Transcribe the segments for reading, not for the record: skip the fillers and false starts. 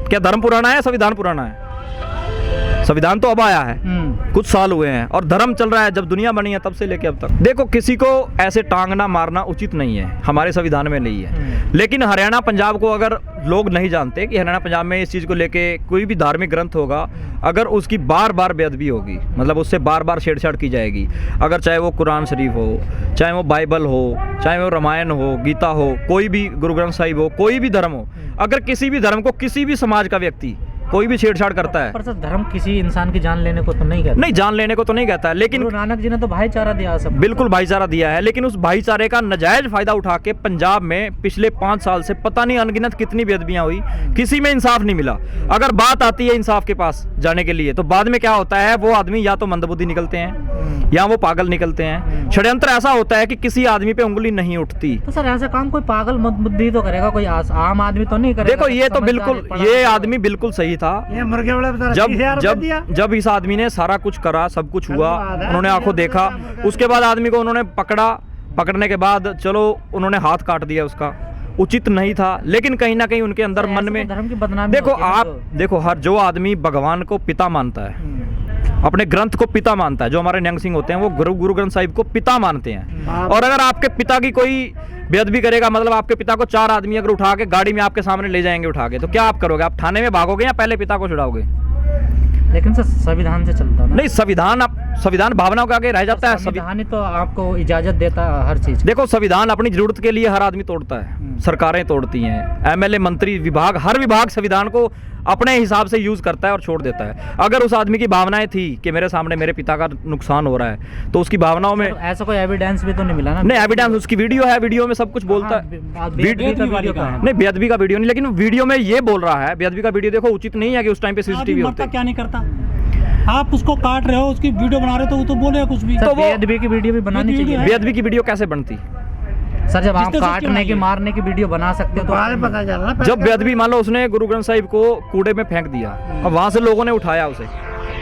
क्या धर्म पुराना है, संविधान पुराना है? संविधान तो अब आया है, कुछ साल हुए हैं, और धर्म चल रहा है जब दुनिया बनी है तब से लेके अब तक। देखो, किसी को ऐसे टांगना मारना उचित नहीं है, हमारे संविधान में नहीं है। लेकिन हरियाणा पंजाब को अगर लोग नहीं जानते कि हरियाणा पंजाब में इस चीज़ को लेके कोई भी धार्मिक ग्रंथ होगा, अगर उसकी बार बार बेअदबी होगी, मतलब उससे बार बार छेड़छाड़ की जाएगी, अगर चाहे वो कुरान शरीफ हो, चाहे वो बाइबल हो, चाहे वो रामायण हो, गीता हो, कोई भी गुरु ग्रंथ साहिब हो, कोई भी धर्म हो, अगर किसी भी धर्म को किसी भी समाज का व्यक्ति कोई भी छेड़छाड़ करता है। पर सर, धर्म किसी इंसान की जान लेने को तो नहीं कहता। नहीं, जान लेने को तो नहीं कहता है, लेकिन गुरु नानक जी ने तो भाईचारा दिया सब। बिल्कुल भाईचारा दिया है, लेकिन उस भाईचारे का नाजायज फायदा उठा के पंजाब में पिछले 5 साल से पता नहीं अनगिनत कितनी बेअदबियां हुई, किसी में इंसाफ नहीं मिला। अगर बात आती है इंसाफ के पास जाने के लिए, तो बाद में क्या होता है, वो आदमी या तो मंदबुद्धि निकलते हैं या वो पागल निकलते हैं। षड्यंत्र ऐसा होता है कि किसी आदमी पे उंगली नहीं उठती। तो सर, ऐसा काम कोई पागल बुद्धि तो करेगा, कोई आम आदमी तो नहीं करेगा। देखो, ये तो बिल्कुल, ये आदमी बिल्कुल सही था। जब इस आदमी ने सारा कुछ करा, सब कुछ हुआ, उन्होंने आंखों देखा, उसके बाद आदमी को उन्होंने पकड़ने के बाद चलो उन्होंने हाथ काट दिया, उसका उचित नहीं था। लेकिन कहीं ना कहीं उनके अंदर मन में धर्म की बदनामी देखो, आप देखो, हर जो आदमी भगवान को पिता मानता है, अपने ग्रंथ को पिता मानता है, जो हमारे निहंग सिंह होते हैं वो गुरु ग्रंथ साहिब को पिता मानते हैं, और अगर आपके पिता की कोई बेअदबी करेगा, मतलब आपके पिता को 4 आदमी अगर उठा के गाड़ी में आपके सामने ले जाएंगे उठा के, तो क्या आप करोगे? आप थाने में भागोगे या पहले पिता को छुड़ाओगे? लेकिन सर, संविधान से चलता है। नहीं, संविधान भावनाओं के आगे रह जाता है। संविधान ही तो आपको इजाजत देता है हर चीज। देखो, संविधान अपनी जरूरत के लिए हर आदमी तोड़ता है, सरकारें तोड़ती हैं, एमएलए, मंत्री, विभाग, हर विभाग संविधान को अपने हिसाब से यूज करता है और छोड़ देता है। अगर उस आदमी की भावनाएं थी कि मेरे सामने मेरे पिता का नुकसान हो रहा है, तो उसकी भावनाओं में ऐसा कोई एविडेंस भी तो नहीं मिला ना? नहीं, एविडेंस उसकी वीडियो है, वीडियो में सब कुछ बोलता है। नहीं, बेअदबी का वीडियो नहीं, लेकिन वीडियो में ये बोल रहा है, बेअदबी का वीडियो देखो, उचित नहीं है कि उस टाइम पे सीसीटीवी होता क्या नहीं करता, आप उसको काट रहे हो, उसकी वीडियो बना रहे हो, तो वो तो बोले कुछ भी। तो बेअदबी की वीडियो भी बनानी चाहिए। बेअदबी की वीडियो कैसे बनती? सर, जब आप काटने की मारने की वीडियो बना सकते हो तो पता चल रहा। जब बेअदबी, मान लो उसने गुरु ग्रंथ साहिब को कूड़े में फेंक दिया, अब वहां से लोगों ने उठाया उसे,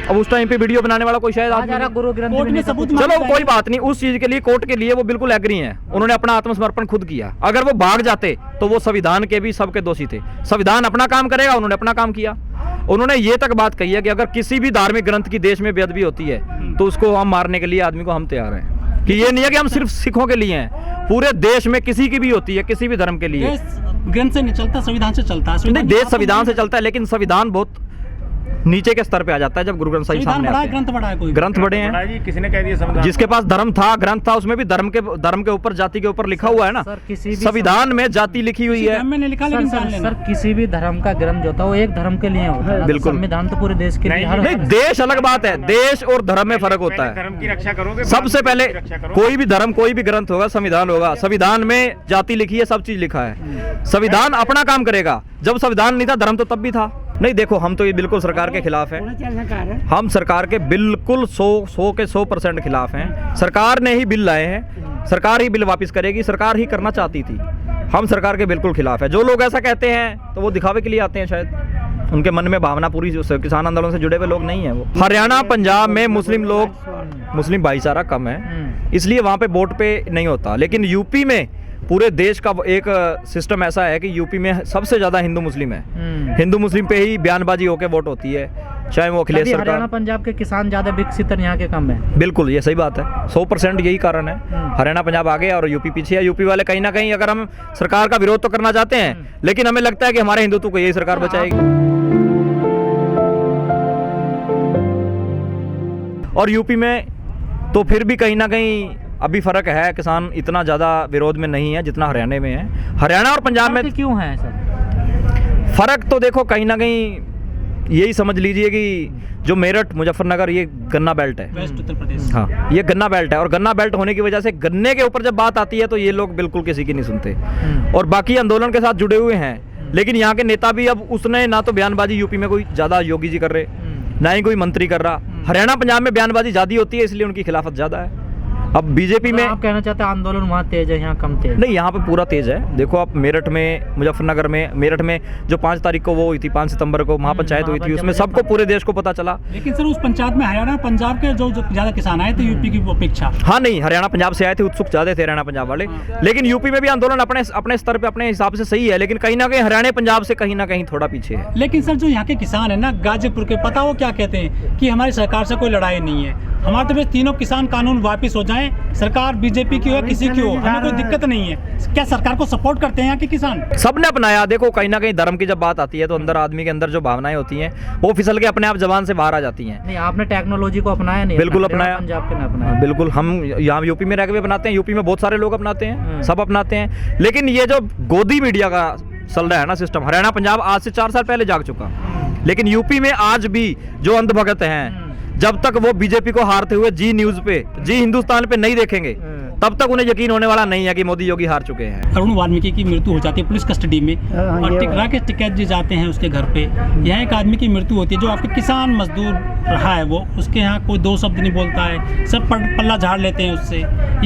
अब उस टाइम पे वीडियो बनाने वाला कोई शायद आदमी, गुरु ग्रंथ में सबूत। चलो कोई बात नहीं, उस चीज के लिए कोर्ट के लिए वो बिल्कुल एग्री हैं, उन्होंने अपना आत्मसमर्पण खुद किया। अगर वो भाग जाते तो वो संविधान के भी सबके दोषी थे। संविधान अपना काम करेगा, उन्होंने अपना काम किया। उन्होंने ये तक बात कही है कि अगर किसी भी धार्मिक ग्रंथ की देश में बेअदबी होती है तो उसको हम मारने के लिए आदमी को हम तैयार हैं, कि ये नहीं है कि हम सिर्फ सिखों के लिए हैं, पूरे देश में किसी की भी होती है, किसी भी धर्म के लिए। ग्रंथ से नहीं चलता, संविधान से चलता है। नहीं, देश संविधान से चलता है, लेकिन संविधान बहुत नीचे के स्तर पे आ जाता है जब गुरु ग्रंथ साहिब सामने आते हैं। ग्रंथ बड़ा है, कोई ग्रंथ बड़े हैं, किसी ने कह दिया संविधान। जिसके पास धर्म था, ग्रंथ था, उसमें भी धर्म के ऊपर, जाति के ऊपर लिखा हुआ है ना। संविधान में जाति लिखी हुई है। सर, किसी भी धर्म का ग्रंथ जो होता है वो एक धर्म के लिए होता है, बिल्कुल। संविधान तो पूरे देश के लिए। नहीं, देश अलग बात है, देश और धर्म में फर्क होता है। धर्म की रक्षा करोगे, सबसे पहले कोई भी धर्म, कोई भी ग्रंथ होगा, संविधान होगा, संविधान में जाति लिखी है, सब चीज लिखा है। संविधान अपना काम करेगा। जब संविधान नहीं था, धर्म तो तब भी था। नहीं, देखो, हम तो ये बिल्कुल सरकार के खिलाफ हैं, हम सरकार के बिल्कुल 100% खिलाफ हैं। सरकार ने ही बिल लाए हैं, सरकार ही बिल वापस करेगी, सरकार ही करना चाहती थी। हम सरकार के बिल्कुल खिलाफ है। जो लोग ऐसा कहते हैं तो वो दिखावे के लिए आते हैं, शायद उनके मन में भावना पूरी, किसान आंदोलन से जुड़े हुए लोग नहीं है वो। हरियाणा पंजाब में मुस्लिम भाईचारा कम है, इसलिए वहाँ पे वोट पे नहीं होता। लेकिन यूपी में पूरे देश का एक सिस्टम ऐसा है कि यूपी में सबसे ज्यादा हिंदू मुस्लिम है, हिंदू मुस्लिम पे ही बयानबाजी होकर वोट होती है, चाहे वो अखिलेश सरकार। हरियाणा पंजाब के किसान ज्यादा विकसित है, यहाँ के कम है। बिल्कुल, ये सही बात है, 100% यही कारण है। हरियाणा पंजाब आगे और यूपी पीछे है। यूपी वाले कहीं ना कहीं, अगर हम सरकार का विरोध तो करना चाहते हैं, लेकिन हमें लगता है कि हमारे हिंदुत्व को यही सरकार बचाएगी। और यूपी में तो फिर भी कहीं ना कहीं अभी फर्क है, किसान इतना ज़्यादा विरोध में नहीं है जितना हरियाणा में है। हरियाणा और पंजाब में क्यों है सर फर्क? तो देखो, कहीं ना कहीं यही समझ लीजिए कि जो मेरठ, मुजफ्फरनगर, ये गन्ना बेल्ट है, वेस्ट उत्तर प्रदेश। हाँ, ये गन्ना बेल्ट है, और गन्ना बेल्ट होने की वजह से गन्ने के ऊपर जब बात आती है तो ये लोग बिल्कुल किसी की नहीं सुनते, और बाकी आंदोलन के साथ जुड़े हुए हैं। लेकिन यहाँ के नेता भी, अब उसने ना तो बयानबाजी यूपी में कोई ज़्यादा योगी जी कर रहे, ना ही कोई मंत्री कर रहा। हरियाणा पंजाब में बयानबाजी ज़्यादा होती है, इसलिए उनकी खिलाफत ज़्यादा है। अब बीजेपी में आप कहना चाहते हैं आंदोलन वहाँ तेज है, यहाँ कम तेज? नहीं, यहाँ पे पूरा तेज है। देखो आप मेरठ में, मुजफ्फरनगर में, मेरठ में जो 5 तारीख को वो हुई थी, 5 सितंबर को महापंचायत हुई थी, उसमें सबको पूरे देश को पता चला। लेकिन सर उस पंचायत में हरियाणा पंजाब के जो ज्यादा किसान आए थे यूपी की अपेक्षा। हाँ नहीं, हरियाणा पंजाब से आए थे, उत्सुक ज्यादा थे हरियाणा पंजाब वाले। लेकिन यूपी में भी आंदोलन अपने स्तर पे अपने हिसाब से सही है, लेकिन कहीं ना कहीं हरियाणा पंजाब से कहीं ना कहीं थोड़ा पीछे है। लेकिन सर जो यहाँ के किसान है ना गाजीपुर के, पता वो क्या कहते हैं कि हमारी सरकार से कोई लड़ाई नहीं है, हमारे तो बस तीनों किसान कानून वापस हो जाएं, सरकार बीजेपी की हो किसी की हो, हमें कोई दिक्कत नहीं है। क्या सरकार को सपोर्ट करते हैं यहाँ के किसान? सबने अपनाया। देखो कहीं ना कहीं धर्म की जब बात आती है तो अंदर आदमी के अंदर जो भावनाएं होती हैं वो फिसल के अपने आप जबान से बाहर आ जाती हैं। नहीं, आपने टेक्नोलॉजी को अपनाया नहीं? बिल्कुल अपनाया, पंजाब के ने अपनाया। बिल्कुल, हम यहाँ यूपी में रह के भी अपनाते हैं, यूपी में बहुत सारे लोग अपनाते हैं, सब अपनाते हैं। लेकिन ये जो गोदी मीडिया का चल रहा है ना सिस्टम, हरियाणा पंजाब आज से 4 साल पहले जाग चुका, लेकिन यूपी में आज भी जो अंधभगत हैं, जब तक वो बीजेपी को हारते हुए जी न्यूज पे, जी हिंदुस्तान पे नहीं देखेंगे, तब तक उन्हें यकीन होने वाला नहीं है कि मोदी योगी हार चुके हैं। अरुण वाल्मीकि की मृत्यु हो जाती है पुलिस कस्टडी में, और राकेश टिकैत जी जाते हैं उसके घर पे। यहाँ एक आदमी की मृत्यु होती है जो आपके किसान मजदूर रहा है, वो उसके यहाँ कोई 2 शब्द नहीं बोलता है, सब पल्ला झाड़ लेते हैं उससे।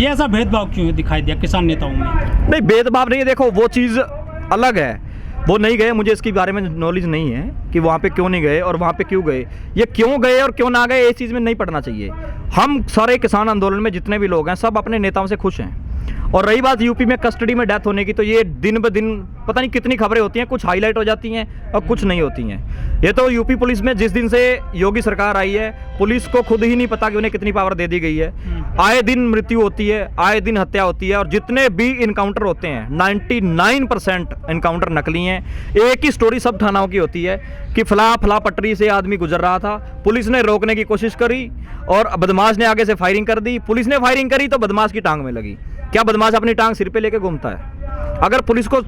ये ऐसा भेदभाव क्यों दिखाई दिया किसान नेताओं में? नहीं, भेदभाव नहीं है। देखो वो चीज़ अलग है, वो नहीं गए, मुझे इसके बारे में नॉलेज नहीं है कि वहाँ पे क्यों नहीं गए और वहाँ पे क्यों गए, ये क्यों गए और क्यों ना गए, इस चीज़ में नहीं पड़ना चाहिए। हम सारे किसान आंदोलन में जितने भी लोग हैं सब अपने नेताओं से खुश हैं। और रही बात यूपी में कस्टडी में डेथ होने की, तो ये दिन ब दिन पता नहीं कितनी खबरें होती हैं, कुछ हाईलाइट हो जाती हैं और कुछ नहीं होती हैं। ये तो यूपी पुलिस में जिस दिन से योगी सरकार आई है, पुलिस को खुद ही नहीं पता कि उन्हें कितनी पावर दे दी गई है। आए दिन मृत्यु होती है, आए दिन हत्या होती है, और जितने भी इनकाउंटर होते हैं 99% इनकाउंटर नकली हैं। एक ही स्टोरी सब थानाओं की होती है कि फला पटरी से आदमी गुजर रहा था, पुलिस ने रोकने की कोशिश करी और बदमाश ने आगे से फायरिंग कर दी, पुलिस ने फायरिंग करी तो बदमाश की टांग में लगी। क्या बदमाश अपनी टांग सिर पे लेके घूमता है? अगर पुलिस को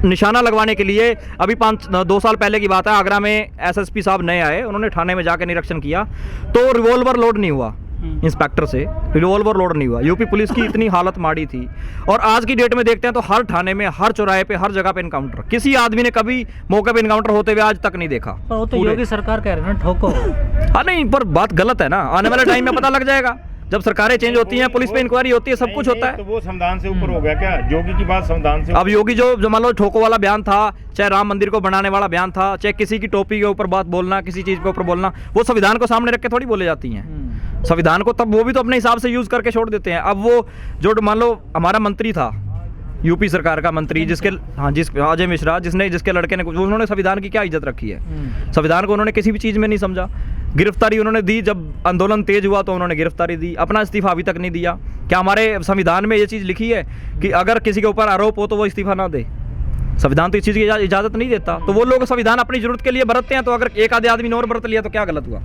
निशाना लगवाने के लिए, अभी 2 साल पहले की बात है, आगरा में एसएसपी साहब नए आए, उन्होंने थाने में जाकर निरीक्षण किया तो रिवॉल्वर लोड नहीं हुआ, इंस्पेक्टर से रिवॉल्वर लोड नहीं हुआ। यूपी पुलिस की इतनी हालत माड़ी थी। और आज की डेट में देखते हैं तो हर थाने में, हर चौराहे पे, हर जगह पे इनकाउंटर। किसी आदमी ने कभी मौके पे इनकाउंटर होते हुए आज तक नहीं देखा। वो तो योगी सरकार कह रहे हैं ना, ठोको। हाँ नहीं, पर बात गलत है ना, आने वाले टाइम में पता लग जाएगा। जब सरकारें चेंज होती हैं, पुलिस पे इंक्वायरी होती है, सब कुछ होता है। तो वो संविधान से ऊपर हो गया क्या? योगी की बात संविधान से? अब योगी जो मान लो ठोको वाला बयान था, चाहे राम मंदिर को बनाने वाला बयान था, चाहे किसी की टोपी के ऊपर बात बोलना, किसी चीज के ऊपर बोलना, वो संविधान को सामने रख के थोड़ी बोले जाती हैं। संविधान को तब वो भी तो अपने हिसाब से यूज करके छोड़ देते हैं। अब वो जो मान लो हमारा मंत्री था, यूपी सरकार का मंत्री, जिसके अजय मिश्रा, जिसके लड़के ने, उन्होंने संविधान की क्या इज्जत रखी है? संविधान को उन्होंने किसी भी चीज में नहीं समझा। गिरफ्तारी उन्होंने दी, जब आंदोलन तेज हुआ तो उन्होंने गिरफ्तारी दी, अपना इस्तीफा अभी तक नहीं दिया। क्या हमारे संविधान में ये चीज़ लिखी है कि अगर किसी के ऊपर आरोप हो तो वो इस्तीफा ना दे? संविधान तो इस चीज़ की इजाज़त नहीं देता। तो वो लोग संविधान अपनी जरूरत के लिए बरतते हैं, तो अगर एक आधे आदमी ने और बरत लिया तो क्या गलत हुआ?